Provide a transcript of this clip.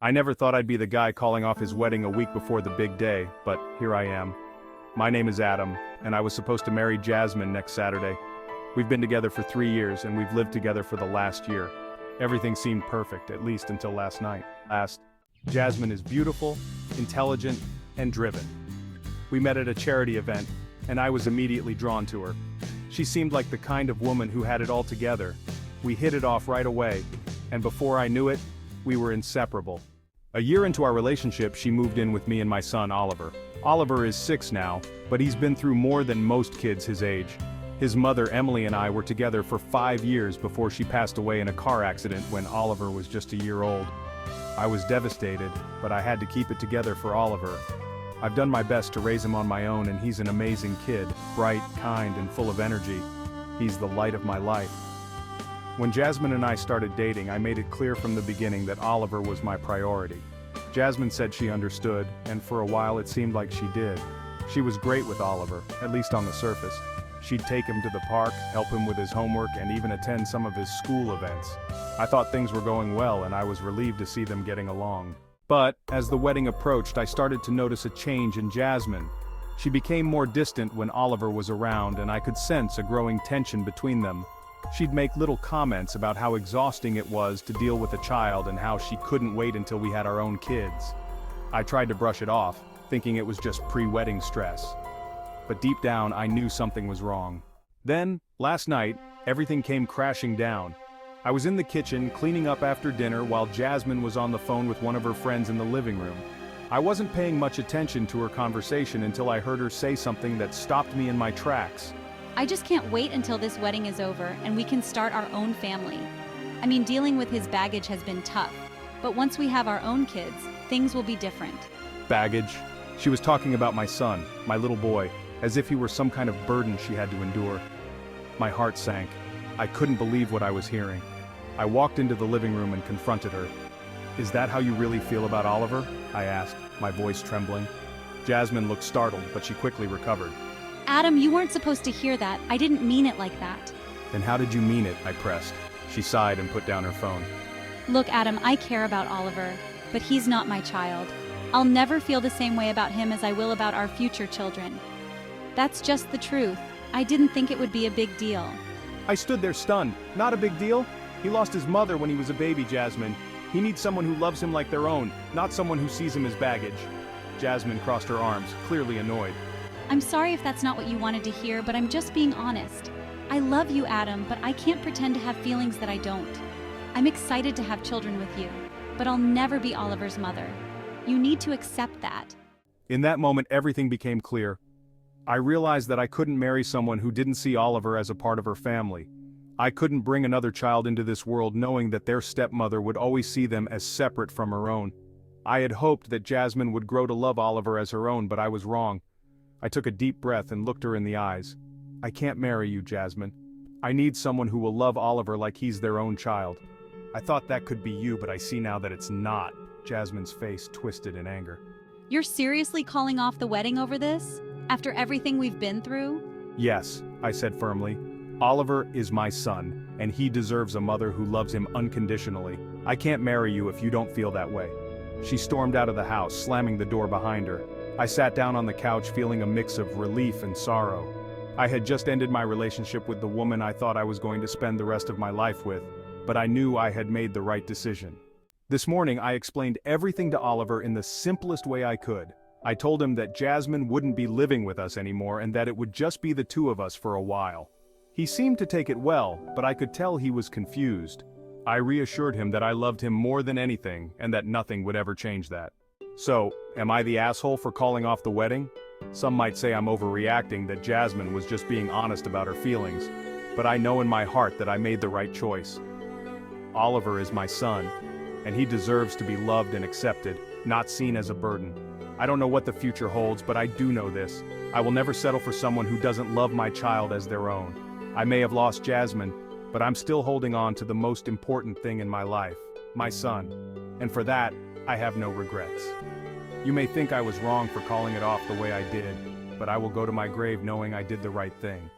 I never thought I'd be the guy calling off his wedding a week before the big day, but here I am. My name is Adam, and I was supposed to marry Jasmine next Saturday. We've been together for 3 years, and we've lived together for the last year. Everything seemed perfect, at least until last night. Jasmine is beautiful, intelligent, and driven. We met at a charity event, and I was immediately drawn to her. She seemed like the kind of woman who had it all together. We hit it off right away, and before I knew it, we were inseparable. A year into our relationship, she moved in with me and my son Oliver. Oliver is 6 now, but he's been through more than most kids his age. His mother Emily and I were together for 5 years before she passed away in a car accident when Oliver was just a year old. I was devastated, but I had to keep it together for Oliver. I've done my best to raise him on my own, and he's an amazing kid, bright, kind, and full of energy. He's the light of my life. When Jasmine and I started dating, I made it clear from the beginning that Oliver was my priority. Jasmine said she understood, and for a while it seemed like she did. She was great with Oliver, at least on the surface. She'd take him to the park, help him with his homework, and even attend some of his school events. I thought things were going well, and I was relieved to see them getting along. But, as the wedding approached, I started to notice a change in Jasmine. She became more distant when Oliver was around, and I could sense a growing tension between them. She'd make little comments about how exhausting it was to deal with a child and how she couldn't wait until we had our own kids. I tried to brush it off, thinking it was just pre-wedding stress. But deep down, I knew something was wrong. Then, last night, everything came crashing down. I was in the kitchen cleaning up after dinner while Jasmine was on the phone with one of her friends in the living room. I wasn't paying much attention to her conversation until I heard her say something that stopped me in my tracks. I just can't wait until this wedding is over and we can start our own family. I mean, dealing with his baggage has been tough, but once we have our own kids, things will be different. Baggage? She was talking about my son, my little boy, as if he were some kind of burden she had to endure. My heart sank. I couldn't believe what I was hearing. I walked into the living room and confronted her. "Is that how you really feel about Oliver?" I asked, my voice trembling. Jasmine looked startled, but she quickly recovered. Adam, you weren't supposed to hear that. I didn't mean it like that. "Then how did you mean it?" I pressed. She sighed and put down her phone. Look, Adam, I care about Oliver, but he's not my child. I'll never feel the same way about him as I will about our future children. That's just the truth. I didn't think it would be a big deal. I stood there stunned. Not a big deal? He lost his mother when he was a baby, Jasmine. He needs someone who loves him like their own, not someone who sees him as baggage. Jasmine crossed her arms, clearly annoyed. I'm sorry if that's not what you wanted to hear, but I'm just being honest. I love you, Adam, but I can't pretend to have feelings that I don't. I'm excited to have children with you, but I'll never be Oliver's mother. You need to accept that. In that moment, everything became clear. I realized that I couldn't marry someone who didn't see Oliver as a part of her family. I couldn't bring another child into this world knowing that their stepmother would always see them as separate from her own. I had hoped that Jasmine would grow to love Oliver as her own, but I was wrong. I took a deep breath and looked her in the eyes. "I can't marry you, Jasmine. I need someone who will love Oliver like he's their own child." "I thought that could be you, but I see now that it's not." Jasmine's face twisted in anger. You're seriously calling off the wedding over this? After everything we've been through? "Yes," I said firmly. "Oliver is my son, and he deserves a mother who loves him unconditionally. I can't marry you if you don't feel that way." She stormed out of the house, slamming the door behind her. I sat down on the couch feeling a mix of relief and sorrow. I had just ended my relationship with the woman I thought I was going to spend the rest of my life with, but I knew I had made the right decision. This morning I explained everything to Oliver in the simplest way I could. I told him that Jasmine wouldn't be living with us anymore and that it would just be the two of us for a while. He seemed to take it well, but I could tell he was confused. I reassured him that I loved him more than anything and that nothing would ever change that. So, am I the asshole for calling off the wedding? Some might say I'm overreacting, that Jasmine was just being honest about her feelings, but I know in my heart that I made the right choice. Oliver is my son, and he deserves to be loved and accepted, not seen as a burden. I don't know what the future holds, but I do know this. I will never settle for someone who doesn't love my child as their own. I may have lost Jasmine, but I'm still holding on to the most important thing in my life, my son. And for that, I have no regrets. You may think I was wrong for calling it off the way I did, but I will go to my grave knowing I did the right thing.